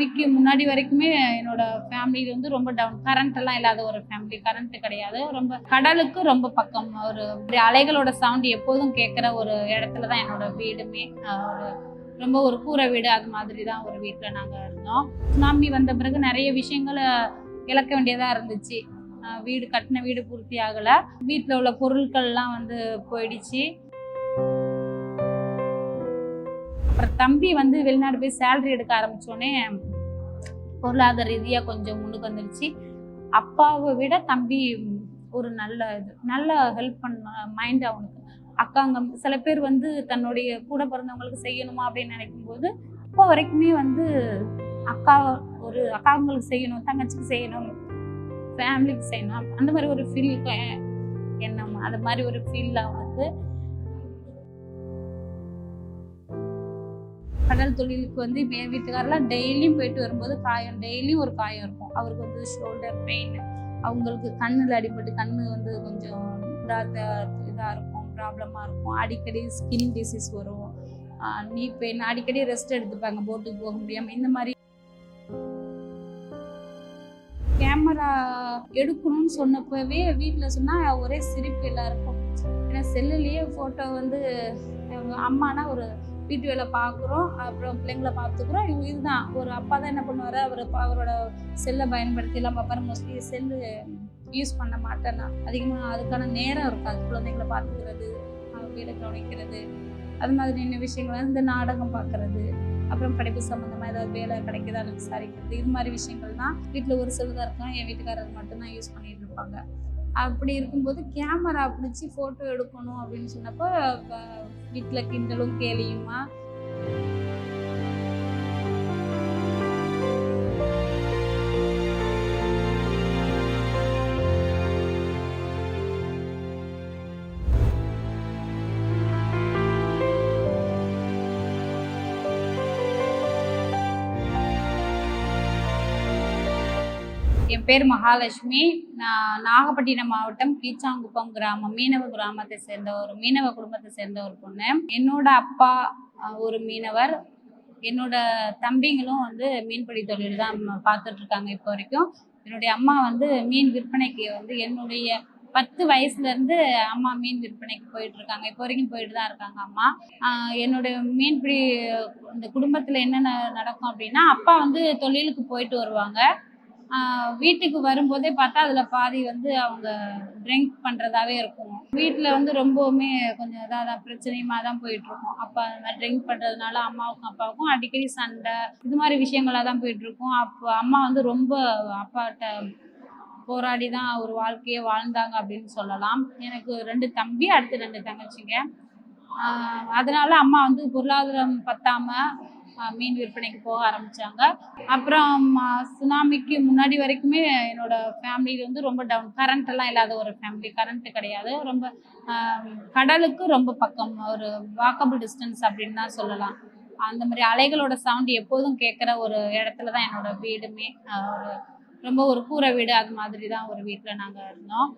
சுனாமிக்கு முன்னாடி வரைக்குமே என்னோட ஃபேமிலி வந்து ரொம்ப டவுன். கரண்ட் எல்லாம் இல்லாத ஒரு ஃபேமிலி, கரண்ட் கிடையாது. ரொம்ப கடலுக்கு ரொம்ப பக்கம். ஒரு அலைகளோட சவுண்ட் எப்போதும் கேட்குற ஒரு இடத்துல தான் என்னோட வீடுமே. ஒரு ரொம்ப ஒரு கூரை வீடு அது மாதிரி தான் ஒரு வீட்டில் நாங்கள் இருந்தோம். சுனாமி வந்த பிறகு நிறைய விஷயங்களை இழக்க வேண்டியதாக இருந்துச்சு. வீடு கட்டின வீடு பூர்த்தி ஆகலை. வீட்டில் உள்ள பொருட்கள்லாம் வந்து போயிடுச்சு. அப்புறம் தம்பி வந்து வெளிநாடு போய் சேலரி எடுக்க ஆரம்பித்தோடனே பொருளாதார ரீதியாக கொஞ்சம் முன்னுக்கு வந்துடுச்சு. அப்பாவை விட தம்பி ஒரு நல்ல ஹெல்ப் பண்ண மைண்ட் அவனுக்கு. அக்காங்க சில பேர் வந்து தன்னுடைய கூட பிறந்தவங்களுக்கு செய்யணுமா அப்படின்னு நினைக்கும்போது அப்போ வரைக்குமே வந்து அக்காங்களுக்கு செய்யணும், தங்கச்சிக்கு செய்யணும், ஃபேமிலிக்கு செய்யணும், அந்த மாதிரி ஒரு ஃபீல் எண்ணம். அது மாதிரி ஒரு ஃபீல் அவனுக்கு. கடல் தொழிலுக்கு வந்து என் வீட்டுக்காரெல்லாம் டெய்லியும் போயிட்டு வரும்போது டெய்லியும் ஒரு காயம் இருக்கும். அவருக்கு வந்து ஷோல்டர் பெயின், அவங்களுக்கு கண்ணில் அடிபட்டு கண்ணு வந்து கொஞ்சம் இதாக இருக்கும், ப்ராப்ளமாக இருக்கும். அடிக்கடி ஸ்கின் டிசீஸ் வரும், நீ பெயின், அடிக்கடி ரெஸ்ட் எடுத்துப்பாங்க போட்டுக்கு போக முடியாமல். இந்த மாதிரி கேமரா எடுக்கணும்னு சொன்னப்பவே வீட்டில் சொன்னால் ஒரே சிரிப்பு எல்லாருக்கும். ஏன்னா செல்லுலேயே ஃபோட்டோ வந்து அம்மானா ஒரு வீட்டு வேலை பார்க்குறோம், அப்புறம் பிள்ளைங்களை பார்த்துக்குறோம். இதுதான் ஒரு அப்பா தான் என்ன பண்ணுவார், அவரோட செல்லை பயன்படுத்தி எல்லாம் பார்ப்பாரு. மோஸ்ட்லி செல்லு யூஸ் பண்ண மாட்டேன்னா அதிகமாக அதுக்கான நேரம் இருக்காது. குழந்தைங்களை பார்த்துக்கிறது, வீடை கவனிக்கிறது, அது மாதிரி என்ன விஷயங்கள், இந்த நாடகம் பார்க்குறது, அப்புறம் படிப்பு சம்மந்தமாக ஏதாவது வேலை கிடைக்குதான்னு விசாரிக்கிறது, இது மாதிரி விஷயங்கள் தான் வீட்டில் ஒரு சிலதாக இருக்கலாம். என் வீட்டுக்காரர் மட்டும்தான் யூஸ் பண்ணிட்டு இருப்பாங்க. அப்படி இருக்கும்போது கேமரா பிடிச்சி ஃபோட்டோ எடுக்கணும் அப்படின்னு சொன்னப்போ வீட்டில் கிண்டலும் கேலியுமா. என் பேர் மகாலட்சுமி. நான் நாகப்பட்டினம் மாவட்டம் பீச்சாங்குப்பம் கிராமம், மீனவ கிராமத்தை சேர்ந்த ஒரு மீனவ குடும்பத்தை சேர்ந்த ஒரு பொண்ணு. என்னோட அப்பா ஒரு மீனவர், என்னோட தம்பிங்களும் வந்து மீன்பிடி தொழில் தான் பார்த்துட்டு இருக்காங்க இப்போ வரைக்கும். என்னுடைய அம்மா வந்து மீன் விற்பனைக்கு வந்து என்னுடைய 10 வயசுலேருந்து அம்மா மீன் விற்பனைக்கு போயிட்டு இருக்காங்க. இப்போ வரைக்கும் போயிட்டு தான் இருக்காங்க அம்மா. என்னுடைய மீன்பிடி இந்த குடும்பத்தில் என்னென்ன நடக்கும் அப்படின்னா, அப்பா வந்து தொழிலுக்கு போயிட்டு வருவாங்க. வீட்டுக்கு வரும்போதே பார்த்தா அதில் பாதி வந்து அவங்க ட்ரிங்க் பண்ணுறதாவே இருக்கும். வீட்டில் வந்து ரொம்பவுமே கொஞ்சம் இதாக தான் பிரச்சனையுமா தான் போயிட்டுருக்கும். அப்போ அந்த மாதிரி ட்ரிங்க் பண்ணுறதுனால அம்மாவுக்கும் அப்பாவுக்கும் அடிக்கடி சண்டை, இது மாதிரி விஷயங்களாக தான் போயிட்டுருக்கும். அப்போ அம்மா வந்து ரொம்ப அப்பாட்ட போராடி தான் ஒரு வாழ்க்கையை வாழ்ந்தாங்க அப்படின்னு சொல்லலாம். எனக்கு 2 தம்பி, அடுத்து 2 தங்கச்சிங்க. அதனால அம்மா வந்து பொருளாதாரம் பத்தாமல் மீன் விற்பனைக்கு போக ஆரம்பித்தாங்க. அப்புறம் சுனாமிக்கு முன்னாடி வரைக்குமே என்னோட ஃபேமிலி வந்து ரொம்ப டவுன். கரண்ட் எல்லாம் இல்லாத ஒரு ஃபேமிலி, கரண்ட் கிடையாது. ரொம்ப கடலுக்கு ரொம்ப பக்கம், ஒரு வாக்கபிள் டிஸ்டன்ஸ் அப்படின்னு தான் சொல்லலாம். அந்த மாதிரி அலைகளோட சவுண்ட் எப்போதும் கேட்குற ஒரு இடத்துல தான் என்னோட வீடுமே. ரொம்ப ஒரு கூரை வீடு அது மாதிரி தான் ஒரு வீட்டில் நாங்கள் இருந்தோம்.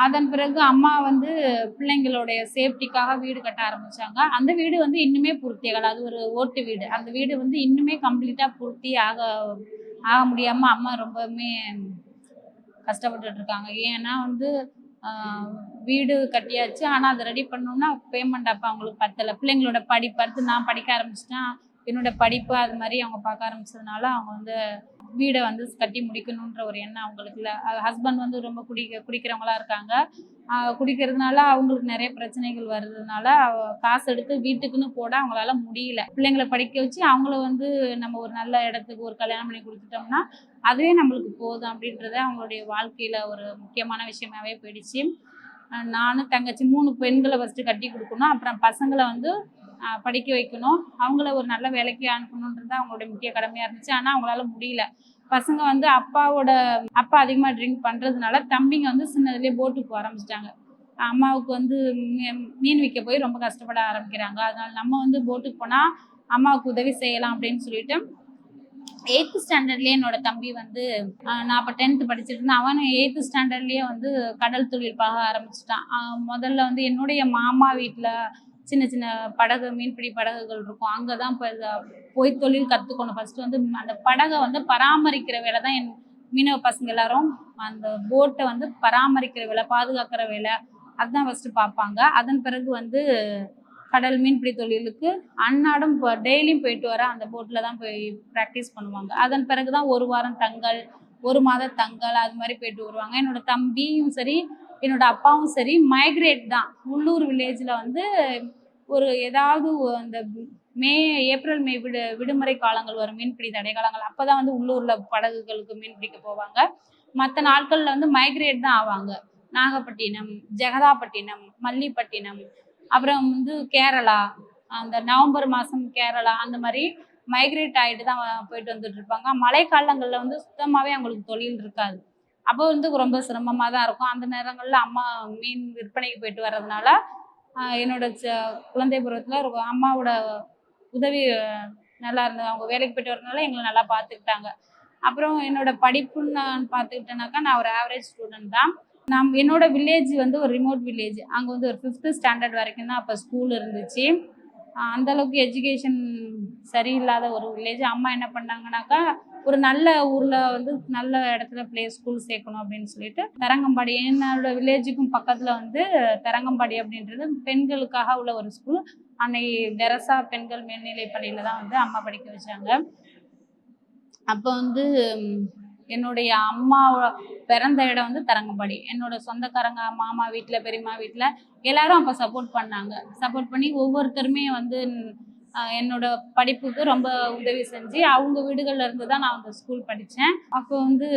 அதன் பிறகு அம்மா வந்து பிள்ளைங்களுடைய சேஃப்டிக்காக வீடு கட்ட ஆரம்பித்தாங்க. அந்த வீடு வந்து இன்னுமே பூர்த்தியாகலை. அது ஒரு ஓட்டு வீடு. அந்த வீடு வந்து இன்னுமே கம்ப்ளீட்டாக பூர்த்தி ஆக முடியாமல் அம்மா ரொம்பவுமே கஷ்டப்பட்டுட்டு இருக்காங்க. ஏன்னா வந்து வீடு கட்டியாச்சு, ஆனால் அதை ரெடி பண்ணணும்னா பேமெண்ட் அப்போ அவங்களுக்கு பத்தலை. பிள்ளைங்களோட படிப்பு அடுத்து நான் படிக்க ஆரம்பிச்சிட்டேன். என்னோட படிப்பு அது மாதிரி அவங்க பார்க்க ஆரம்பிச்சதுனால அவங்க வந்து வீடை வந்து கட்டி முடிக்கணுன்ற ஒரு எண்ணம் அவங்களுக்கு இல்லை. ஹஸ்பண்ட் வந்து ரொம்ப குடிக்கிறவங்களா இருக்காங்க. குடிக்கிறதுனால அவங்களுக்கு நிறைய பிரச்சனைகள் வருதுனால காசு எடுத்து வீட்டுக்குன்னு போட அவங்களால முடியல. பிள்ளைங்களை படிக்க வச்சு அவங்கள வந்து நம்ம ஒரு நல்ல இடத்துக்கு ஒரு கல்யாணம் பண்ணி கொடுத்துட்டோம்னா அதுவே நம்மளுக்கு போதும் அப்படின்றத அவங்களுடைய வாழ்க்கையில் ஒரு முக்கியமான விஷயமாவே போயிடுச்சு. நானும் தங்கச்சி 3 பெண்களை ஃபஸ்ட்டு கட்டி கொடுக்கணும், அப்புறம் பசங்களை வந்து படிக்க வைக்கணும், அவங்கள ஒரு நல்ல வேலைக்கு அனுப்பணுன்றது அவங்களுடைய முக்கிய கடமையாக இருந்துச்சு. ஆனால் அவங்களால முடியல. பசங்க வந்து அப்பா அதிகமாக ட்ரிங்க் பண்ணுறதுனால தம்பிங்க வந்து சின்னதுலேயே போட்டுக்கு போக ஆரம்பிச்சிட்டாங்க. அம்மாவுக்கு வந்து மீன் விற்க போய் ரொம்ப கஷ்டப்பட ஆரம்பிக்கிறாங்க. அதனால நம்ம வந்து போட்டுக்கு போனால் அம்மாவுக்கு உதவி செய்யலாம் அப்படின்னு சொல்லிட்டு 8th ஸ்டாண்டர்ட்லேயே என்னோட தம்பி வந்து, நான் அப்போ 10th படிச்சுட்டு இருந்தேன், அவன் 8th ஸ்டாண்டர்ட்லேயே வந்து கடல் தொழில் பார்க்க ஆரம்பிச்சிட்டான். முதல்ல வந்து என்னுடைய மாமா வீட்டில் சின்ன சின்ன படகு, மீன்பிடி படகுகள் இருக்கும். அங்கே தான் இப்போ போய் தொழில் கற்றுக்கணும். ஃபர்ஸ்ட் வந்து அந்த படகை வந்து பராமரிக்கிற வேலை தான் என் மீனவ பசங்க எல்லாரும். அந்த போட்டை வந்து பராமரிக்கிற வேலை, பாதுகாக்கிற வேலை, அதுதான் ஃபர்ஸ்ட் பார்ப்பாங்க. அதன் பிறகு வந்து கடல் மீன்பிடி தொழிலுக்கு அன்னாடம் டெய்லியும் போயிட்டு வர அந்த போட்டில் தான் போய் ப்ராக்டிஸ் பண்ணுவாங்க. அதன் பிறகு தான் 1 வாரம் தங்கல், 1 மாத தங்கல், அது மாதிரி போயிட்டு வருவாங்க. என்னோட தம்பியும் சரி, என்னோட அப்பாவும் சரி மைக்ரேட் தான். உள்ளூர் வில்லேஜில் வந்து ஒரு ஏதாவது அந்த ஏப்ரல் மே விடுமுறை காலங்கள் வரும், மீன்பிடி தடை காலங்கள். அப்போ தான் வந்து உள்ளூரில் படகுகளுக்கு மீன் பிடிக்க போவாங்க. மற்ற நாட்களில் வந்து மைக்ரேட் தான் ஆவாங்க. நாகப்பட்டினம், ஜெகதாப்பட்டினம், மல்லிப்பட்டினம், அப்புறம் வந்து கேரளா, அந்த நவம்பர் மாதம் கேரளா, அந்த மாதிரி மைக்ரேட் ஆகிட்டு தான் போயிட்டு வந்துட்டு இருப்பாங்க. மழை காலங்களில் வந்து சுத்தமாகவே அவங்களுக்கு தொழில் இருக்காது. அப்போ வந்து ரொம்ப சிரமமாக தான் இருக்கும். அந்த நேரங்களில் அம்மா மீன் விற்பனைக்கு போயிட்டு வர்றதுனால என்னோட குழந்தை பருவத்தில் அம்மாவோட உதவி நல்லா இருந்தது. அவங்க வேலைக்கு போயிட்டு வரதுனால எங்களை நல்லா பார்த்துக்கிட்டாங்க. அப்புறம் என்னோட படிப்புன்னு நான் பார்த்துக்கிட்டேனாக்கா, நான் ஒரு ஆவரேஜ் ஸ்டூடெண்ட் தான். என்னோட வில்லேஜ் வந்து ஒரு ரிமோட் வில்லேஜ். அங்கே வந்து ஒரு 5th ஸ்டாண்டர்ட் வரைக்கும் தான் அப்போ ஸ்கூல் இருந்துச்சு. அந்தளவுக்கு எஜுகேஷன் சரியில்லாத ஒரு வில்லேஜ். அம்மா என்ன பண்ணாங்கனாக்கா, ஒரு நல்ல ஊரில் வந்து நல்ல இடத்துல ஸ்கூல் சேர்க்கணும் அப்படின்னு சொல்லிட்டு தரங்கம்பாடி, என்னோட வில்லேஜுக்கும் பக்கத்தில் வந்து தரங்கம்பாடி அப்படின்றது பெண்களுக்காக உள்ள ஒரு ஸ்கூல். அன்னை தெரசா பெண்கள் மேல்நிலை பள்ளியில் தான் வந்து அம்மா படிக்க வச்சாங்க. அப்போ வந்து என்னுடைய அம்மா பிறந்த இடம் வந்து தரங்கம்பாடி. என்னோட சொந்தக்காரங்க, மாமா வீட்டில், பெரியம்மா வீட்டில் எல்லாரும் அப்போ சப்போர்ட் பண்ணாங்க. சப்போர்ட் பண்ணி ஒவ்வொருத்தருமே வந்து என்னோட படிப்புக்கு ரொம்ப உதவி செஞ்சு அவங்க வீடுகளில் இருந்து தான் நான் அந்த ஸ்கூல் படித்தேன். அப்போ வந்து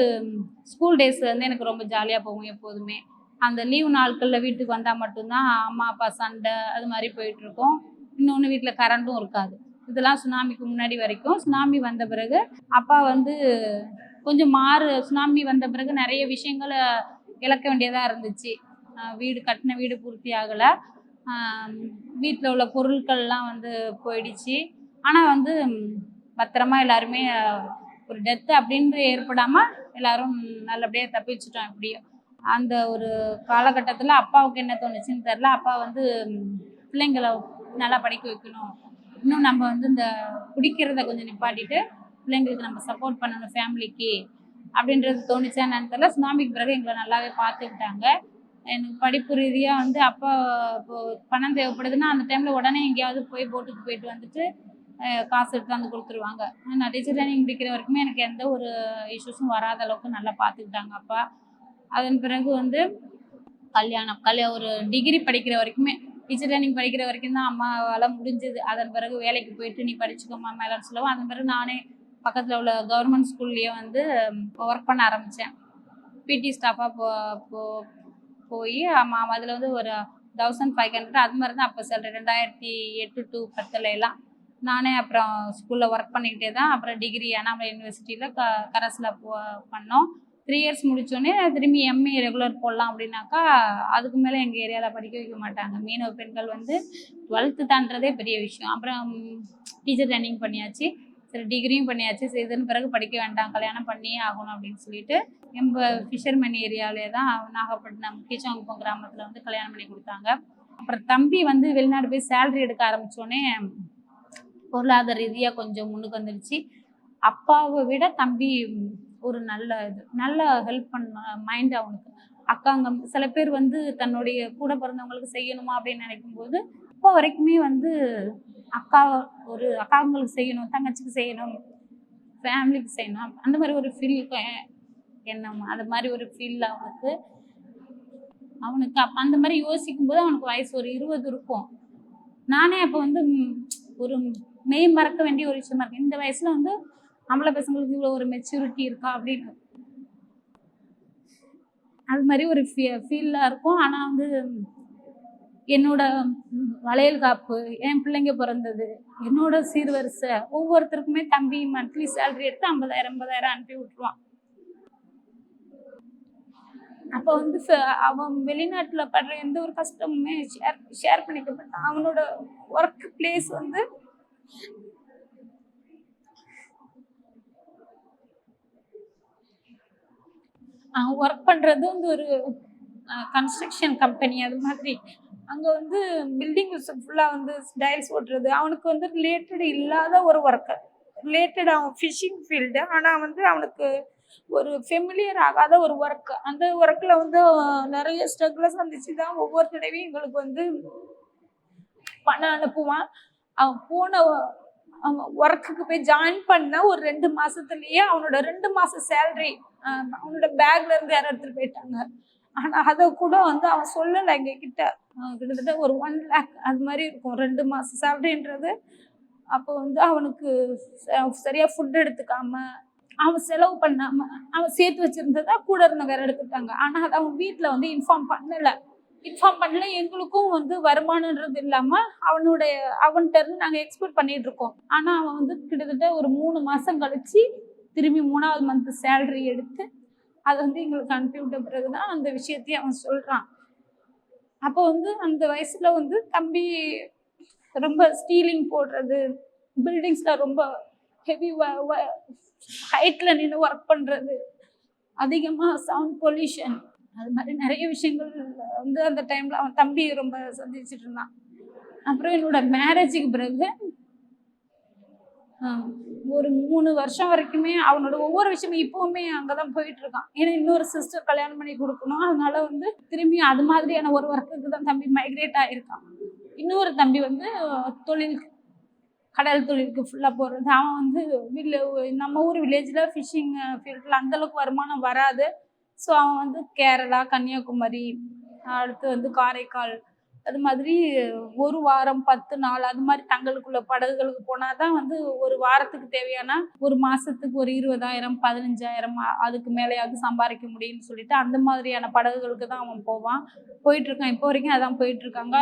ஸ்கூல் டேஸ் வந்து எனக்கு ரொம்ப ஜாலியாக போகும் எப்போதுமே. அந்த லீவு நாட்களில் வீட்டுக்கு வந்தால் மட்டும்தான் அம்மா அப்பா சண்டை அது மாதிரி போயிட்டுருக்கோம். இன்னொன்று வீட்டில் கரண்ட்டும் இருக்காது. இதெல்லாம் சுனாமிக்கு முன்னாடி வரைக்கும். சுனாமி வந்த பிறகு அப்பா வந்து கொஞ்சம் சுனாமி வந்த பிறகு நிறைய விஷயங்களை இழக்க வேண்டியதாக இருந்துச்சு. கட்டின வீடு பூர்த்தி ஆகலை. வீட்டில் உள்ள பொருட்கள்லாம் வந்து போயிடுச்சு. ஆனால் வந்து பத்திரமா எல்லாருமே ஒரு டெத்து அப்படின்ட்டு ஏற்படாமல் எல்லாரும் நல்லபடியாக தப்பிச்சிட்டோம் எப்படியோ. அந்த ஒரு காலகட்டத்தில் அப்பாவுக்கு என்ன தோணுச்சுன்னு தெரில. அப்பா வந்து பிள்ளைங்களை நல்லா படிக்க வைக்கணும், இன்னும் நம்ம வந்து இந்த குடிக்கிறத கொஞ்சம் நிப்பாட்டிட்டு பிள்ளைங்களுக்கு நம்ம சப்போர்ட் பண்ணணும் ஃபேமிலிக்கு அப்படின்றது தோணுச்சா என்னன்னு தெரியல. சுனாமிக்கு பிறகு எங்களை நல்லாவே பார்த்துக்கிட்டாங்க. எனக்கு படிப்பு ரீதியாக வந்து அப்பா இப்போ பணம் தேவைப்படுதுன்னா அந்த டைமில் உடனே எங்கேயாவது போய் போட்டுக்கு போயிட்டு வந்துட்டு காசு எடுத்து வந்து கொடுத்துருவாங்க. நான் டீச்சர் ட்ரைனிங் முடிக்கிற வரைக்குமே எனக்கு எந்த ஒரு இஷ்யூஸும் வராத அளவுக்கு நல்லா பார்த்துக்கிட்டாங்க அப்பா. அதன் பிறகு வந்து ஒரு டிகிரி படிக்கிற வரைக்குமே, டீச்சர் ட்ரைனிங் படிக்கிற வரைக்கும் தான் அம்மாவால் முடிஞ்சது. அதன் பிறகு வேலைக்கு போயிட்டு நீ படிச்சுக்கோமா மேலேன்னு சொல்லவும், அதன் பிறகு நானே பக்கத்தில் உள்ள கவர்மெண்ட் ஸ்கூல்லையே வந்து ஒர்க் பண்ண ஆரம்பித்தேன். பிடி ஸ்டாஃபாக போய் அதில் வந்து ஒரு 1500 அது மாதிரி தான் அப்போ சேலரி. 2008 to 10 நானே அப்புறம் ஸ்கூலில் ஒர்க் பண்ணிக்கிட்டே தான் அப்புறம் டிகிரி அண்ணாமலை யூனிவர்சிட்டியில் கரஸில் பண்ணோம். 3 இயர்ஸ் முடித்தோடனே திரும்பி எம்ஏ ரெகுலர் போடலாம் அப்படின்னாக்கா அதுக்கு மேலே எங்கள் ஏரியாவில் படிக்க வைக்க மாட்டாங்க. மீனவ பெண்கள் வந்து 12th தாண்டதே பெரிய விஷயம். அப்புறம் டீச்சர் ட்ரைனிங் பண்ணியாச்சு, சரி டிகிரியும் பண்ணியாச்சு, சரி இதன் பிறகு படிக்க வேண்டாம், கல்யாணம் பண்ணியே ஆகணும் அப்படின்னு சொல்லிட்டு ஃபிஷர்மேன் ஏரியாவிலே தான் நாகப்பட்டினம் கீச்சாங்குப்பம் கிராமத்தில் வந்து கல்யாணம் பண்ணி கொடுத்தாங்க. அப்புறம் தம்பி வந்து வெளிநாடு போய் சேலரி எடுக்க ஆரம்பித்தோடனே பொருளாதார ரீதியாக கொஞ்சம் முன்னுக்கு வந்துடுச்சு. அப்பாவை விட தம்பி ஒரு நல்ல ஹெல்ப் பண்ண மைண்ட் அவனுக்கு. அக்காங்க சில பேர் வந்து தன்னுடைய கூட பிறந்தவங்களுக்கு செய்யணுமா அப்படின்னு நினைக்கும்போது இப்போ வரைக்குமே வந்து அக்காங்களுக்கு செய்யணும், தங்கச்சிக்கு செய்யணும், ஃபேமிலிக்கு செய்யணும், அந்த மாதிரி ஒரு ஃபீல் எண்ணம், அது மாதிரி ஒரு ஃபீல் அவனுக்கு அந்த மாதிரி யோசிக்கும் போது அவனுக்கு வயசு ஒரு 20 இருக்கும். நானே அப்போ வந்து ஒரு மெய் மறக்க வேண்டிய ஒரு விஷயமா இருக்கு. இந்த வயசுல வந்து நம்மள பசங்களுக்கு இவ்வளோ ஒரு மெச்சூரிட்டி இருக்கா அப்படின்னு அது மாதிரி ஒரு ஃபீலாக இருக்கும். ஆனால் வந்து என்னோட வளையல் காப்பு, என் பிள்ளைங்க பிறந்தது, என்னோட சீர்வரிசை, ஒவ்வொருத்தருக்குமே தம்பி மந்த்லி சேலரி எடுத்து 50,000 அனுப்பி விட்டுருவான். அப்போ வந்து அவன் வெளிநாட்டில் படுற எந்த ஒரு கஷ்டமுமே ஷேர் பண்ணிக்க மாட்டான். அவனோட ஒர்க் பிளேஸ் வந்து ஒர்க் பண்ணுறது வந்து ஒரு கன்ஸ்ட்ரக்ஷன் கம்பெனி. அது மாதிரி அங்கே வந்து பில்டிங் ஃபுல்லாக வந்து டைல்ஸ் ஓட்டுறது, அவனுக்கு வந்து ரிலேட்டட் இல்லாத ஒரு ஒர்க்கர். ரிலேட்டட், அவன் ஃபிஷிங் ஃபீல்டு. ஆனால் வந்து அவனுக்கு ஒரு ஃபெமிலியர் ஆகாத ஒரு ஒர்க். அந்த ஒர்க்கில் வந்து நிறைய ஸ்ட்ரகிளை சந்திச்சு தான் ஒவ்வொரு தடவையும் எங்களுக்கு வந்து பணம் அனுப்புவான். அவன் போன அவன் ஒர்க்குக்கு போய் ஜாயின் பண்ண ஒரு 2 மாசத்துலயே அவனோட 2 மாச சேலரி அவனோட பேக்ல இருந்து யாரும் எடுத்துட்டு போயிட்டாங்க. ஆனா அதை கூட வந்து அவன் சொல்லலை எங்க கிட்ட. கிட்டத்தட்ட ஒரு 1 lakh அது மாதிரி இருக்கும் 2 மாச சேலரின்றது. அப்போ வந்து அவனுக்கு சரியா ஃபுட் எடுத்துக்காம, அவன் செலவு பண்ணாம, அவன் சேர்த்து வச்சிருந்ததா கூட இருந்த வேற எடுத்துட்டாங்க. ஆனா அதை அவன் வீட்டுல வந்து இன்ஃபார்ம் பண்ணல. எங்களுக்கும் வந்து வருமானம்ன்றது இல்லாம அவன்கிட்ட இருந்து நாங்க எக்ஸ்பெக்ட் பண்ணிட்டு இருக்கோம். ஆனா அவன் வந்து கிட்டத்தட்ட ஒரு 3 மாசம் கழிச்சு திரும்பி 3வது மந்த் சேலரி எடுத்து அதை வந்து எங்களுக்கு அனுப்பி விட்ட பிறகுதான் அந்த விஷயத்தையும் அவன் சொல்றான். அப்போ வந்து அந்த வயசுல வந்து தம்பி ரொம்ப ஸ்டீலிங் போடுறது, பில்டிங்ஸ்ல ரொம்ப ஹெவி ஹைட்ல நின்று ஒர்க் பண்றது, அதிகமா சவுண்ட் பொல்யூஷன், அது மாதிரி நிறைய விஷயங்கள் வந்து அந்த டைம்ல அவன் தம்பி ரொம்ப சந்திச்சுட்டு இருந்தான். அப்புறம் என்னோட மேரேஜுக்கு பிறகு ஒரு 3 வருஷம் வரைக்குமே அவனோட ஒவ்வொரு விஷயமும் இப்பவுமே அங்கதான் போயிட்டு இருக்கான். ஏன்னா இன்னொரு சிஸ்டர் கல்யாணம் பண்ணி கொடுக்கணும். அதனால வந்து திரும்பி அது மாதிரியான ஒரு ஒர்க்குக்கு தான் தம்பி மைக்ரேட் ஆயிருக்கான். இன்னொரு தம்பி வந்து கடல் தொழிலுக்கு ஃபுல்லா போறது. அவன் வந்து நம்ம ஊர் வில்லேஜ்ல ஃபிஷிங் ஃபீல்டில் அந்த அளவுக்கு வருமானம் வராது. ஸோ அவன் வந்து கேரளா, கன்னியாகுமரி, அடுத்து வந்து காரைக்கால், அது மாதிரி ஒரு வாரம் 10 நாள் அது மாதிரி தங்களுக்குள்ள படகுகளுக்கு போனாதான் வந்து ஒரு வாரத்துக்கு தேவையான ஒரு மாசத்துக்கு ஒரு 20,000 15,000 அதுக்கு மேலேயாவது சம்பாதிக்க முடியும்னு சொல்லிட்டு அந்த மாதிரியான படகுகளுக்கு தான் அவன் போயிட்டு இருக்கான். இப்போ வரைக்கும் அதான் போயிட்டு இருக்காங்க.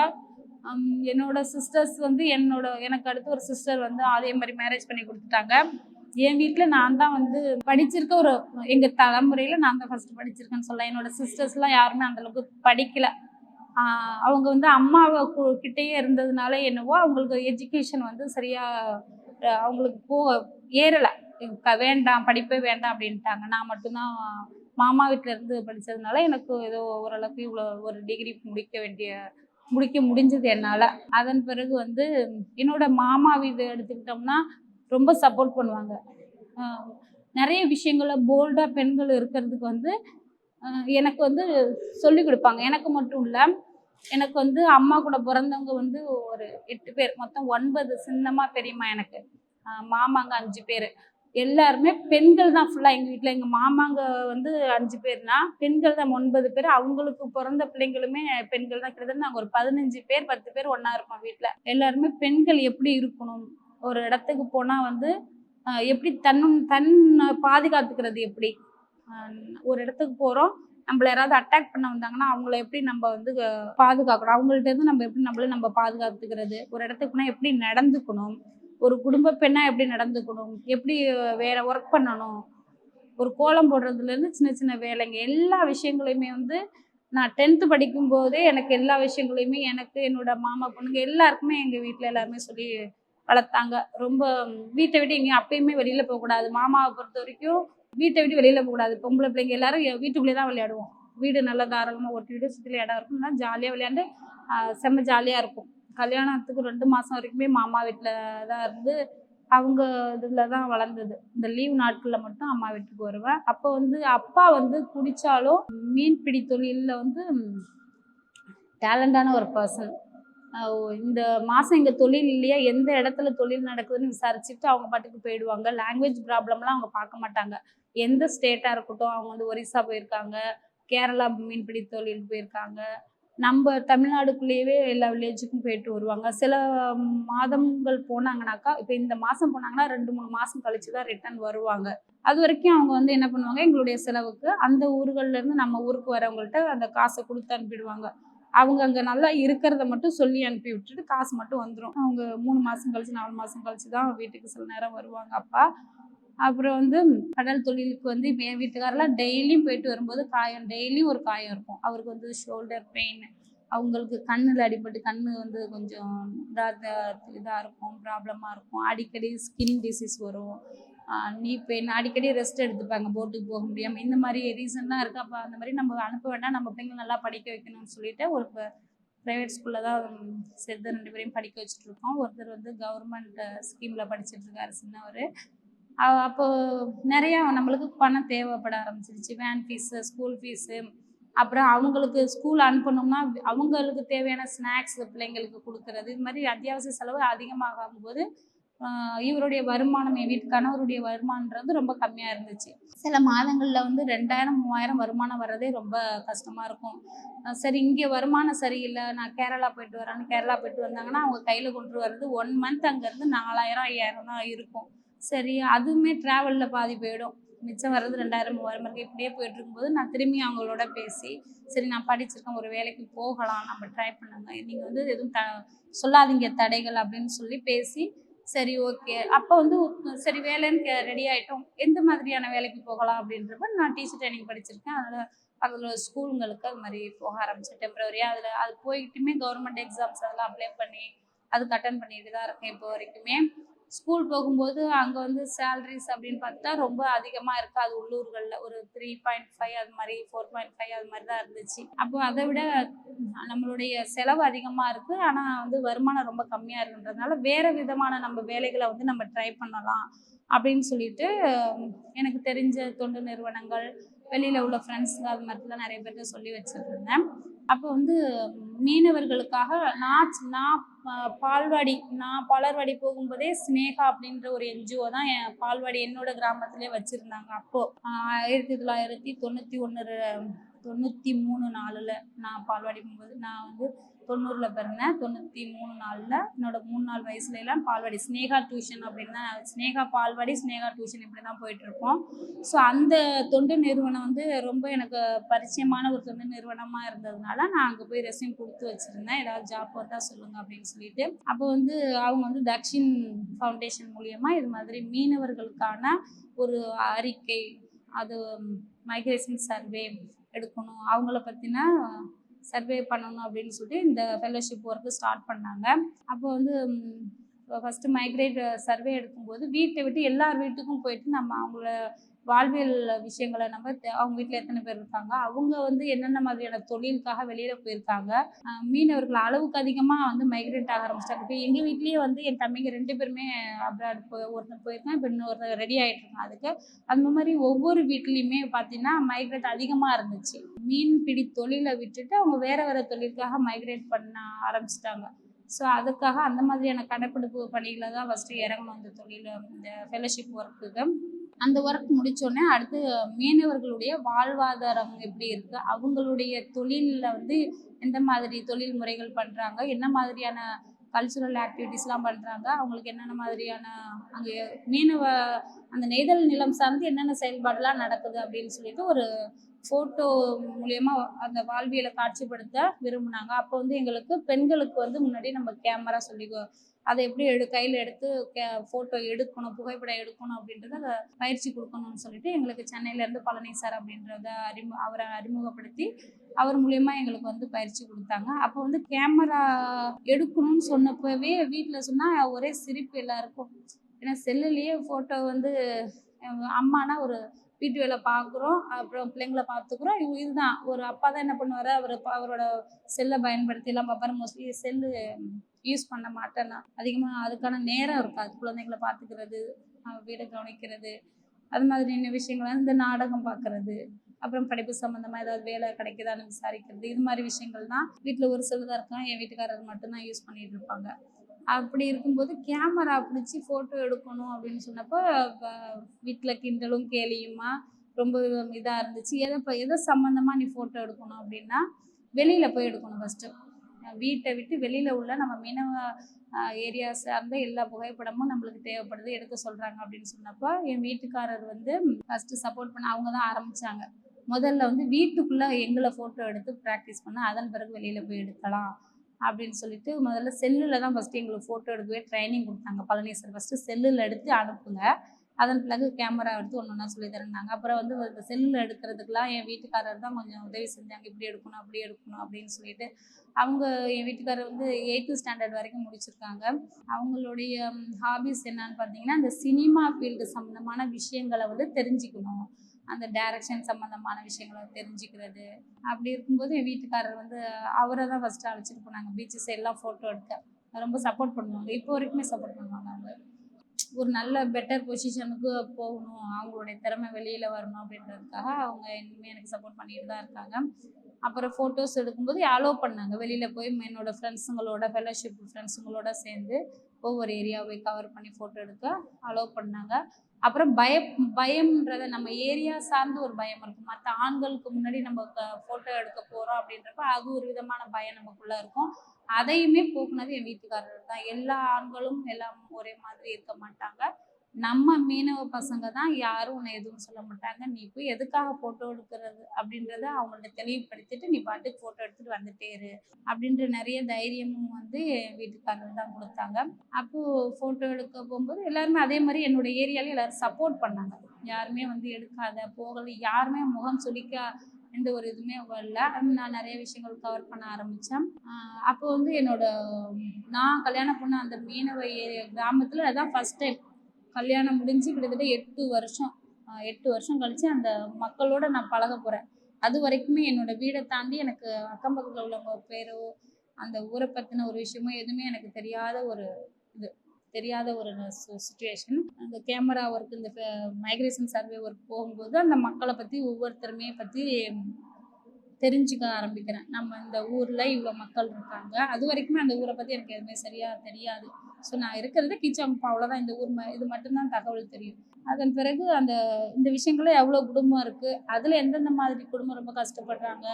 என்னோட சிஸ்டர்ஸ் வந்து எனக்கு அடுத்து ஒரு சிஸ்டர் வந்து அதே மாதிரி மேரேஜ் பண்ணி கொடுத்துட்டாங்க. என் வீட்டில் நான் தான் வந்து படிச்சிருக்க எங்கள் தலைமுறையில் நான் தான் ஃபர்ஸ்ட் படிச்சிருக்கேன்னு சொல்லலாம். என்னோட சிஸ்டர்ஸ்லாம் யாருமே அந்தளவுக்கு படிக்கல. அவங்க வந்து அம்மாவை கிட்டேயே இருந்ததுனால என்னவோ அவங்களுக்கு எஜுகேஷன் வந்து சரியாக அவங்களுக்கு ஏறலை. வேண்டாம், படிப்பே வேண்டாம் அப்படின்ட்டாங்க. நான் மட்டும்தான் மாமா வீட்டில் இருந்து படித்ததுனால எனக்கு ஏதோ ஓரளவுக்கு இவ்வளோ ஒரு டிகிரி முடிக்க முடிஞ்சது என்னால். அதன் பிறகு வந்து என்னோட மாமா வீடு எடுத்துக்கிட்டோம்னா ரொம்ப சப்போர்ட் பண்ணுவாங்க. நிறைய விஷயங்கள போல்டாக பெண்கள் இருக்கிறதுக்கு வந்து எனக்கு வந்து சொல்லி கொடுப்பாங்க. எனக்கு மட்டும் இல்லை, எனக்கு வந்து அம்மா கூட பிறந்தவங்க வந்து ஒரு 8 பேர், மொத்தம் 9 சின்னம்மா பெரியம்மா, எனக்கு மாமாங்க 5 பேர். எல்லாருமே பெண்கள் தான் ஃபுல்லாக எங்கள் வீட்டில். எங்கள் மாமாங்க வந்து 5 பேர்னா பெண்கள் தான் 9 பேர். அவங்களுக்கு பிறந்த பிள்ளைங்களுமே பெண்கள் தான். கிட்டத்தட்ட நாங்கள் ஒரு 15 பேர் 10 பேர் ஒன்றா இருப்போம் வீட்டில். எல்லாருமே பெண்கள் எப்படி இருக்கணும், ஒரு இடத்துக்கு போனால் வந்து எப்படி தன்னை பாதுகாத்துக்கிறது, எப்படி ஒரு இடத்துக்கு போகிறோம் நம்மள யாராவது அட்டாக் பண்ண வந்தாங்கன்னா அவங்கள எப்படி நம்ம வந்து பாதுகாக்கணும், அவங்கள்ட்ட இருந்து நம்ம எப்படி நம்ம பாதுகாத்துக்கிறது, ஒரு இடத்துக்கு போனால் எப்படி நடந்துக்கணும், ஒரு குடும்ப பெண்ணா எப்படி நடந்துக்கணும், எப்படி வேற ஒர்க் பண்ணணும், ஒரு கோலம் போடுறதுலேருந்து சின்ன சின்ன வேலைங்க எல்லா விஷயங்களையுமே வந்து நான் 10th படிக்கும் போதே எனக்கு எல்லா விஷயங்களையுமே எனக்கு என்னோட மாமா பொண்ணுங்க எல்லாருக்குமே எங்கள் வீட்டில் எல்லாருமே சொல்லி வளர்த்தாங்க. ரொம்ப வீட்டை விட்டு எங்கேயும் அப்பயுமே வெளியில் போகக்கூடாது. மாமாவை பொறுத்த வரைக்கும் வீட்டை விட்டு வெளியில் போகக்கூடாது. பொம்பளை பிள்ளைங்க எல்லாரும் வீட்டுக்குள்ளே தான் விளையாடுவோம். வீடு நல்லா தாராளமாக ஒரு வீடு சுற்றில இடம் இருக்கும்னா ஜாலியாக விளையாண்டு செம்ம ஜாலியாக இருக்கும். கல்யாணத்துக்கு 2 மாதம் வரைக்குமே மாமா வீட்டில் தான் இருந்து அவங்க இதில் தான் வளர்ந்தது. இந்த லீவ் நாட்களில் மட்டும் அம்மா வீட்டுக்கு வருவேன். அப்போ வந்து அப்பா வந்து குடித்தாலும் மீன்பிடி தொழிலில் வந்து டேலண்டான ஒரு பர்சன். இந்த மாதம் இங்கே தொழில் இல்லையா, எந்த இடத்துல தொழில் நடக்குதுன்னு விசாரிச்சுட்டு அவங்க பாட்டுக்கு போயிடுவாங்க. லாங்குவேஜ் ப்ராப்ளம்லாம் அவங்க பார்க்க மாட்டாங்க. எந்த ஸ்டேட்டாக இருக்கட்டும், அவங்க வந்து ஒரிசா போயிருக்காங்க, கேரளா மீன்பிடி தொழில் போயிருக்காங்க, நம்ம தமிழ்நாடுக்குள்ளேயே எல்லா வில்லேஜுக்கும் போயிட்டு வருவாங்க. சில மாதங்கள் போனாங்கனாக்கா, இப்போ இந்த மாதம் போனாங்கன்னா 2-3 மாதம் கழிச்சு தான் ரிட்டர்ன் வருவாங்க. அது வரைக்கும் அவங்க வந்து என்ன பண்ணுவாங்க, எங்களுடைய செலவுக்கு அந்த ஊர்கள்லேருந்து நம்ம ஊருக்கு வரவங்கள்ட்ட அந்த காசை கொடுத்து அனுப்பிடுவாங்க. அவங்க அங்கே நல்லா இருக்கிறத மட்டும் சொல்லி அனுப்பி விட்டுட்டு காசு மட்டும் வந்துடும். அவங்க 3 மாதம் கழிச்சு 4 மாதம் கழிச்சு தான் வீட்டுக்கு சில நேரம் வருவாங்க அப்பா. அப்புறம் வந்து கடல் தொழிலுக்கு வந்து இப்போ என் வீட்டுக்காரெல்லாம் டெய்லியும் போயிட்டு வரும்போது டெய்லியும் ஒரு காயம் இருக்கும். அவருக்கு வந்து ஷோல்டர் பெயின், அவங்களுக்கு கண்ணில் அடிபட்டு கண்ணு வந்து கொஞ்சம் இதாக இருக்கும், ப்ராப்ளமாக இருக்கும். அடிக்கடி ஸ்கின் டிசீஸ் வரும், நீ பெயின், அடிக்கடி ரெஸ்ட் எடுத்துப்பாங்க போட்டுக்கு போக முடியாமல். இந்த மாதிரி ரீசன்லாம் இருக்குது. அப்போ அந்த மாதிரி நம்ம அனுப்ப வேண்டாம், நம்ம பிள்ளைங்க நல்லா படிக்க வைக்கணும்னு சொல்லிட்டு ஒரு ப்ரைவேட் ஸ்கூலில் தான் சேர்த்து 2 பேரையும் படிக்க வச்சுட்ருக்கோம். ஒருத்தர் வந்து கவர்மெண்ட் ஸ்கீமில் படிச்சுட்ருக்காரு சின்னவர். அப்போ நிறையா நம்மளுக்கு பணம் தேவைப்பட ஆரம்பிச்சிருச்சு. வேன் ஃபீஸு, ஸ்கூல் ஃபீஸு, அப்புறம் அவங்களுக்கு ஸ்கூல் அனுப்பணும்னா அவங்களுக்கு தேவையான ஸ்நாக்ஸ் பிள்ளைங்களுக்கு கொடுக்கறது, இது மாதிரி அத்தியாவசிய செலவு அதிகமாகும்போது இவருடைய வருமானம், என் கணவருடைய வருமானன்றது ரொம்ப கம்மியாக இருந்துச்சு. சில மாதங்களில் வந்து 2000 3000 வருமானம் வர்றதே ரொம்ப கஷ்டமாக இருக்கும். சரி, இங்கே வருமானம் சரியில்லை, நான் கேரளா போயிட்டு வரேன்னு கேரளா போயிட்டு வந்தாங்கன்னா அவங்க கையில் கொண்டு வர்றது 1 மந்த் அங்கேருந்து 4000 5000 தான் இருக்கும். சரி, அதுவுமே ட்ராவலில் பாதி போயிடும். மிச்சம் வர்றது 2000 3000 இருக்கு. இப்படியே போயிட்டு இருக்கும்போது நான் திரும்பி அவங்களோட பேசி, சரி நான் படிச்சிருக்கேன், ஒரு வேலைக்கு போகலாம், நம்ம ட்ரை பண்ணுங்க, நீங்கள் வந்து எதுவும் சொல்லாதீங்க தடைகள் அப்படின்னு சொல்லி பேசி, சரி ஓகே. அப்போ வந்து சரி வேலைன்னு ரெடி ஆகிட்டோம். எந்த மாதிரியான வேலைக்கு போகலாம் அப்படின்றப்ப நான் டீச்சர் ட்ரைனிங் படிச்சிருக்கேன். அதனால் அதில் ஸ்கூலுங்களுக்கு அது மாதிரி போக ஆரம்பித்தேன் டெம்பரவரியாக. அது போயிட்டுமே கவர்மெண்ட் எக்ஸாம்ஸ் அதெல்லாம் அப்ளை பண்ணி அதுக்கு அட்டன் பண்ணிட்டு தான் இருக்கேன் இப்போ வரைக்குமே. ஸ்கூல் போகும்போது அங்கே வந்து சேலரிஸ் அப்படின்னு பார்த்தா ரொம்ப அதிகமாக இருக்காது. உள்ளூர்களில் ஒரு 3.5 அது மாதிரி 4.5 அது மாதிரி தான் இருந்துச்சு. அப்போ அதை விட நம்மளுடைய செலவு அதிகமாக இருக்குது, ஆனால் வந்து வருமானம் ரொம்ப கம்மியாக இருக்குன்றதுனால வேறு விதமான நம்ம வேலைகளை வந்து நம்ம ட்ரை பண்ணலாம் அப்படின்னு சொல்லிட்டு எனக்கு தெரிஞ்ச தொண்டு நிறுவனங்கள், வெளியில் உள்ள ஃப்ரெண்ட்ஸுங்க அது மாதிரிலாம் நிறைய பேர்கிட்ட சொல்லி வச்சுருந்தேன். அப்போ வந்து மீனவர்களுக்காக நான் பாலர்வாடி போகும்போதே ஸ்னேகா அப்படின்ற ஒரு என்ஜிஓ தான் என் பால்வாடி என்னோட கிராமத்திலே வச்சுருந்தாங்க. அப்போது 1991 93 நான் பால்வாடி போகும்போது, நான் வந்து 90 பிறந்தேன். 93 என்னோட 3 வயசுலலாம் பால்வாடி ஸ்னேகா டியூஷன் அப்படின்னு தான், ஸ்னேகா பால்வாடி ஸ்னேகா டியூஷன் இப்படி தான் போயிட்டுருப்போம். ஸோ அந்த தொண்டு நிறுவனம் வந்து ரொம்ப எனக்கு பரிச்சயமான ஒரு தொண்டு நிறுவனமாக இருந்ததுனால நான் அங்கே போய் ரெஸ்யூம் கொடுத்து வச்சுருந்தேன், ஏதாவது ஜாப் வந்தால் சொல்லுங்கள் அப்படின்னு சொல்லிட்டு. அப்போ வந்து அவங்க வந்து தக்ஷின் ஃபவுண்டேஷன் மூலியமாக இது மாதிரி மீனவர்களுக்கான ஒரு அறிக்கை, அது மைக்ரேஷன் சர்வே எடுக்கணும், அவங்கள பற்றின சர்வே பண்ணணும் அப்படின்னு சொல்லிட்டு இந்த ஃபெல்லோஷிப் ஒர்க்கு ஸ்டார்ட் பண்ணாங்க. அப்போ வந்து ஃபஸ்ட்டு மைக்ரேட் சர்வே எடுக்கும்போது வீட்டை விட்டு எல்லார் வீட்டுக்கும் போயிட்டு நம்ம அவங்கள வாழ்வியல் விஷயங்களை நம்ம அவங்க வீட்டில் எத்தனை பேர் இருக்காங்க, அவங்க வந்து என்னென்ன மாதிரியான தொழிலுக்காக வெளியில் போயிருக்காங்க, மீனவர்கள் அளவுக்கு அதிகமாக வந்து மைக்ரேட் ஆக ஆரம்பிச்சிட்டாங்க. இப்போ எங்கள் வீட்லேயே வந்து என் தம்பிங்க 2 பேருமே அப்ராட் ஒருத்தர் போயிருக்கான், இப்போ இன்னொருத்தர் ரெடி ஆகிட்டு இருக்கான். அதுக்கு அந்த மாதிரி ஒவ்வொரு வீட்லேயுமே பார்த்தீங்கன்னா மைக்ரேட் அதிகமாக இருந்துச்சு. மீன்பிடி தொழிலை விட்டுட்டு அவங்க வேறு தொழிலுக்காக மைக்ரேட் பண்ண ஆரம்பிச்சிட்டாங்க. ஸோ அதுக்காக அந்த மாதிரியான கடைப்பிடிப்பு பணிகளை தான் ஃபஸ்ட்டு இறங்கணும் இந்த தொழில், இந்த ஃபெல்லோஷிப் ஒர்க்குக்கு. அந்த ஒர்க் முடித்தோடனே அடுத்து மீனவர்களுடைய வாழ்வாதாரம் எப்படி இருக்குது, அவங்களுடைய தொழிலில் வந்து எந்த மாதிரி தொழில் முறைகள் பண்ணுறாங்க, என்ன மாதிரியான கல்ச்சுரல் ஆக்டிவிட்டீஸ்லாம் பண்ணுறாங்க, அவங்களுக்கு என்னென்ன மாதிரியான அங்கே அந்த நெய்தல் நிலம் சார்ந்து என்னென்ன செயல்பாடுலாம் நடக்குது அப்படின்னு சொல்லிட்டு ஒரு ஃபோட்டோ மூலயமா அந்த வாழ்வியலை காட்சிப்படுத்த விரும்பினாங்க. அப்போ வந்து எங்களுக்கு பெண்களுக்கு வந்து முன்னாடி நம்ம கேமரா சொல்லி அதை எப்படி கையில் எடுத்து ஃபோட்டோ எடுக்கணும், புகைப்படம் எடுக்கணும் அப்படின்றத அதை பயிற்சி கொடுக்கணும்னு சொல்லிட்டு எங்களுக்கு சென்னையிலேருந்து பழனி சார் அப்படின்றத அவரை அறிமுகப்படுத்தி அவர் மூலயமா எங்களுக்கு வந்து பயிற்சி கொடுத்தாங்க. அப்போ வந்து கேமரா எடுக்கணும்னு சொன்னப்பவே வீட்டில் சொன்னால் ஒரே சிரிப்பு எல்லாருக்கும். ஏன்னா செல்லுலேயே ஃபோட்டோ வந்து அம்மானா ஒரு வீட்டு வேலை பார்க்குறோம், அப்புறம் பிள்ளைங்களை பார்த்துக்குறோம், இதுதான் ஒரு அப்பா தான் என்ன பண்ணுவார், அவரோட செல்லை பயன்படுத்தி எல்லாம் பார்ப்பாரு. மோஸ்ட்லி செல்லு யூஸ் பண்ண மாட்டேன்னா அதிகமாக அதுக்கான நேரம் இருக்காது. குழந்தைங்களை பார்த்துக்கிறது, வீடை கவனிக்கிறது, அது மாதிரியான விஷயங்கள், இந்த நாடகம் பார்க்குறது, அப்புறம் படிப்பு சம்மந்தமாக ஏதாவது வேலை கிடைக்குதான்னு விசாரிக்கிறது, இது மாதிரி விஷயங்கள் தான் வீட்டில் ஒரு சிலதாக இருக்காங்க. என் வீட்டுக்காரர் மட்டும்தான் யூஸ் பண்ணிகிட்டு இருப்பாங்க. அப்படி இருக்கும்போது கேமரா பிடிச்சி ஃபோட்டோ எடுக்கணும் அப்படின்னு சொன்னப்போ வீட்டில் கிண்டலும் கேலியுமா ரொம்ப இதாக இருந்துச்சு. எதை சம்மந்தமாக நீ ஃபோட்டோ எடுக்கணும் அப்படின்னா வெளியில் போய் எடுக்கணும். ஃபஸ்ட்டு வீட்டை விட்டு வெளியில் உள்ள நம்ம மீனவ ஏரியா சார்ந்த எல்லா புகைப்படமும் நம்மளுக்கு தேவைப்படுது, எடுக்க சொல்கிறாங்க அப்படின்னு சொன்னப்போ என் வீட்டுக்காரர் வந்து ஃபஸ்ட்டு சப்போர்ட் பண்ண அவங்க தான் ஆரம்பித்தாங்க. முதல்ல வந்து வீட்டுக்குள்ளே எங்களை ஃபோட்டோ எடுத்து ப்ராக்டிஸ் பண்ண, அதன் பிறகு வெளியில் போய் எடுக்கலாம் அப்படின்னு சொல்லிட்டு முதல்ல செல்லில் தான் ஃபஸ்ட்டு எங்களுக்கு ஃபோட்டோ எடுக்கவே ட்ரைனிங் கொடுத்தாங்க. பழனி சார் ஃபஸ்ட்டு செல்லில் எடுத்து அனுப்புங்க, அதன் பிறகு கேமரா எடுத்து ஒன்று ஒன்றா சொல்லி தரேன்னாங்க. அப்புறம் வந்து இந்த செல்லில் எடுக்கிறதுக்கெலாம் என் வீட்டுக்காரர் தான் கொஞ்சம் உதவி செஞ்சாங்க, இப்படி எடுக்கணும் அப்படி எடுக்கணும் அப்படின்னு சொல்லிட்டு. அவங்க என் வீட்டுக்காரர் வந்து 8th ஸ்டாண்டர்ட் வரைக்கும் முடிச்சிருக்காங்க. அவங்களுடைய ஹாபிஸ் என்னன்னு பார்த்தீங்கன்னா இந்த சினிமா ஃபீல்டு சம்மந்தமான விஷயங்களை வந்து தெரிஞ்சுக்கணும், அந்த டைரக்ஷன் சம்மந்தமான விஷயங்களை தெரிஞ்சுக்கிறது. அப்படி இருக்கும்போது என் வீட்டுக்காரர் வந்து அவரை தான் ஃபஸ்ட்டு அழைச்சிட்டு போனாங்க பீச்சு சைட்லாம் ஃபோட்டோ எடுக்க. ரொம்ப சப்போர்ட் பண்ணுவாங்க, இப்போ வரைக்குமே சப்போர்ட் பண்ணுவாங்க. அவங்க ஒரு நல்ல பெட்டர் பொசிஷனுக்கு போகணும், அவங்களுடைய திறமை வெளியில் வரணும் அப்படின்றதுக்காக அவங்க இனிமேல் எனக்கு சப்போர்ட் பண்ணிட்டு தான் இருக்காங்க. அப்புறம் ஃபோட்டோஸ் எடுக்கும்போது அலோவ் பண்ணாங்க, வெளியில் போய் என்னோட ஃப்ரெண்ட்ஸுங்களோட ஃபெலோஷிப் ஃப்ரெண்ட்ஸுங்களோட சேர்ந்து ஒவ்வொரு ஏரியாவை கவர் பண்ணி ஃபோட்டோ எடுக்க அலோவ் பண்ணாங்க. அப்புறம் பயம்ன்றத நம்ம ஏரியா சார்ந்து ஒரு பயம் இருக்கும். மற்ற ஆண்களுக்கு முன்னாடி நம்ம ஃபோட்டோ எடுக்க போகிறோம் அப்படின்றப்ப அது ஒரு விதமான பயம் நமக்குள்ளே இருக்கும். அதையுமே போக்குனது என் வீட்டுக்காரர் தான். எல்லா ஆண்களும் எல்லாம் ஒரே மாதிரி இருக்க மாட்டாங்க. நம்ம மீனவ பசங்க தான், யாரும் உன்னை எதுவும் சொல்ல மாட்டாங்க. நீ போய் எதுக்காக ஃபோட்டோ எடுக்கிறது அப்படின்றத அவங்கள்ட்ட தெளிவுபடுத்திட்டு நீ பாட்டுக்கு ஃபோட்டோ எடுத்துகிட்டு வந்துட்டே இரு அப்படின்ற நிறைய தைரியமும் வந்து என் வீட்டுக்காரர் தான் கொடுத்தாங்க. அப்போது ஃபோட்டோ எடுக்க போகும்போது எல்லாருமே அதே மாதிரி என்னோட ஏரியாவில் எல்லோரும் சப்போர்ட் பண்ணாங்க. யாருமே வந்து எடுக்காத போகலை, யாருமே முகம் சுளிக்க எந்த ஒரு இதுவுமே வரல. நான் நிறைய விஷயங்கள் கவர் பண்ண ஆரம்பித்தேன். அப்போ வந்து நான் கல்யாணம் பண்ண அந்த மீனவ ஏரியா கிராமத்தில் அதான் ஃபஸ்ட் டைம் கல்யாணம் முடிஞ்சு கிட்டத்தட்ட 8 வருஷம் கழித்து அந்த மக்களோட நான் பழக போகிறேன். அது வரைக்குமே என்னோட வீடை தாண்டி எனக்கு அக்கம் பக்கத்தில் உள்ளவங்க பேரோ அந்த ஊரை பற்றின ஒரு விஷயமோ எதுவுமே எனக்கு தெரியாத ஒரு சுச்சுவேஷன். அந்த கேமரா ஒர்க், இந்த மைக்ரேஷன் சர்வே ஒர்க் போகும்போது அந்த மக்களை பற்றி ஒவ்வொருத்தருமே பற்றி தெரிஞ்சுக்க ஆரம்பிக்கிறேன். நம்ம இந்த ஊரில் இவ்வளோ மக்கள் இருக்காங்க. அது வரைக்குமே அந்த ஊரை பற்றி எனக்கு எதுவுமே சரியாக தெரியாது. ஸோ நான் இருக்கிறது கீச்சாங்குப்பம், அவ்வளோதான். இந்த ஊர் இது மட்டும்தான் தகவல் தெரியும். அதன் பிறகு இந்த விஷயங்களே எவ்வளோ குடும்பம் இருக்குது, அதில் எந்தெந்த மாதிரி குடும்பம் ரொம்ப கஷ்டப்படுறாங்க,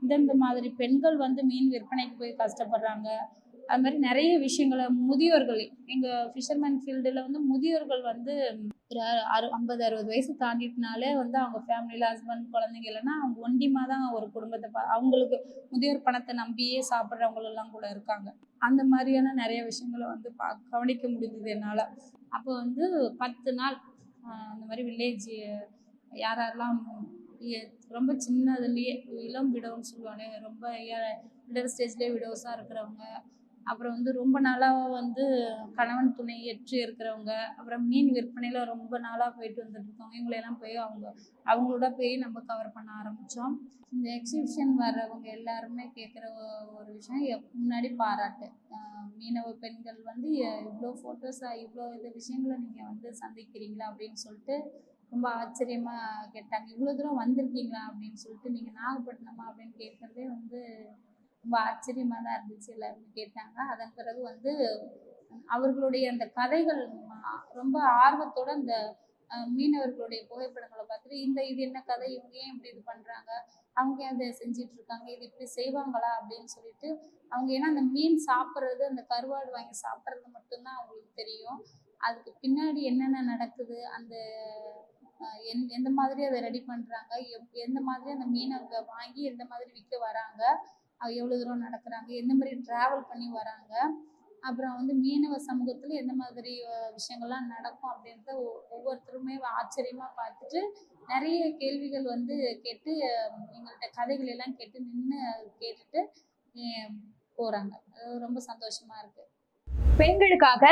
இந்தந்த மாதிரி பெண்கள் வந்து மீன் விற்பனைக்கு போய் கஷ்டப்படுறாங்க, அது மாதிரி நிறைய விஷயங்களை முதியோர்கள், எங்கள் ஃபிஷர்மேன் ஃபீல்டில் வந்து முதியோர்கள் வந்து ஒரு 50-60 வயசு தாண்டிட்டுனாலே வந்து அவங்க ஃபேமிலியில் ஹஸ்பண்ட் குழந்தைங்க இல்லைன்னா அவங்க ஒண்டிமாக தான் ஒரு குடும்பத்தை அவங்களுக்கு முதியோர் பணத்தை நம்பியே சாப்பிட்றவங்களெல்லாம் கூட இருக்காங்க. அந்த மாதிரியான நிறைய விஷயங்களை வந்து கவனிக்க முடிஞ்சது என்னால். அப்போ வந்து 10 நாள் அந்த மாதிரி வில்லேஜ் யாரெல்லாம் ரொம்ப சின்னதுலேயே இளம் விடவுன்னு சொல்லுவாங்க, ரொம்ப மிடில் ஸ்டேஜ்லேயே விடோஸாக இருக்கிறவங்க, அப்புறம் வந்து ரொம்ப நாளாக வந்து கணவன் துணை ஏற்று இருக்கிறவங்க, அப்புறம் மீன் விற்பனையில் ரொம்ப நாளாக போயிட்டு வந்துட்டு இருக்கவங்க, இவங்களெல்லாம் போய் அவங்களோட போய் நம்ம கவர் பண்ண ஆரம்பித்தோம். இந்த எக்ஸிபிஷன் வர்றவங்க எல்லாருமே கேட்குற ஒரு விஷயம், முன்னாடி பாராட்டு. மீனவ பெண்கள் வந்து இவ்வளோ ஃபோட்டோஸாக இவ்வளோ இந்த விஷயங்களை நீங்கள் வந்து சந்திக்கிறீங்களா அப்படின்னு சொல்லிட்டு ரொம்ப ஆச்சரியமாக கேட்டாங்க. இவ்வளோ தூரம் வந்திருக்கீங்களா அப்படின்னு சொல்லிட்டு, நீங்கள் நாகப்பட்டினமா அப்படின்னு கேட்குறதே வந்து ரொம்ப ஆச்சரியமாக தான் இருந்துச்சு. எல்லாருமே கேட்டாங்க. அதன் பிறகு வந்து அவர்களுடைய அந்த கதைகள் ரொம்ப ஆர்வத்தோட அந்த மீனவர்களுடைய புகைப்படங்களை பார்த்துட்டு இது என்ன கதை, இவங்க ஏன் இப்படி இது பண்ணுறாங்க, அவங்க ஏன் அதை செஞ்சிட்டு இருக்காங்க, இது இப்படி செய்வாங்களா அப்படின்னு சொல்லிட்டு அவங்க, ஏன்னா அந்த மீன் சாப்பிட்றது, அந்த கருவாடு வாங்கி சாப்பிட்றது மட்டும்தான் அவங்களுக்கு தெரியும். அதுக்கு பின்னாடி என்னென்ன நடக்குது, அந்த எந்த மாதிரி அதை ரெடி பண்ணுறாங்க, எந்த மாதிரி அந்த மீனை அவங்க வாங்கி எந்த மாதிரி விற்க வராங்க, எவ்வளோ தூரம் நடக்கிறாங்க, எந்த மாதிரி ட்ராவல் பண்ணி வராங்க, அப்புறம் வந்து மீனவ சமூகத்தில் எந்த மாதிரி விஷயங்கள்லாம் நடக்கும் அப்படின்றத ஒவ்வொருத்தருமே ஆச்சரியமாக பார்த்துட்டு நிறைய கேள்விகள் வந்து கேட்டு எங்கள்கிட்ட கதைகள் எல்லாம் கேட்டுட்டு போகிறாங்க. அது ரொம்ப சந்தோஷமாக இருக்குது. பெண்களுக்காக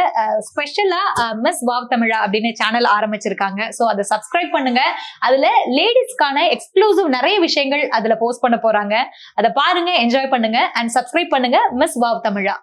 ஸ்பெஷலா மிஸ் வாவ் தமிழா அப்படின்னு சேனல் ஆரம்பிச்சிருக்காங்க. சோ அதை சப்ஸ்கிரைப் பண்ணுங்க. அதுல லேடிஸ்க்கான எக்ஸ்க்ளூசிவ் நிறைய விஷயங்கள் அதுல போஸ்ட் பண்ண போறாங்க. அதை பாருங்க, என்ஜாய் பண்ணுங்க அண்ட் சப்ஸ்கிரைப் பண்ணுங்க மிஸ் வாவ் தமிழா.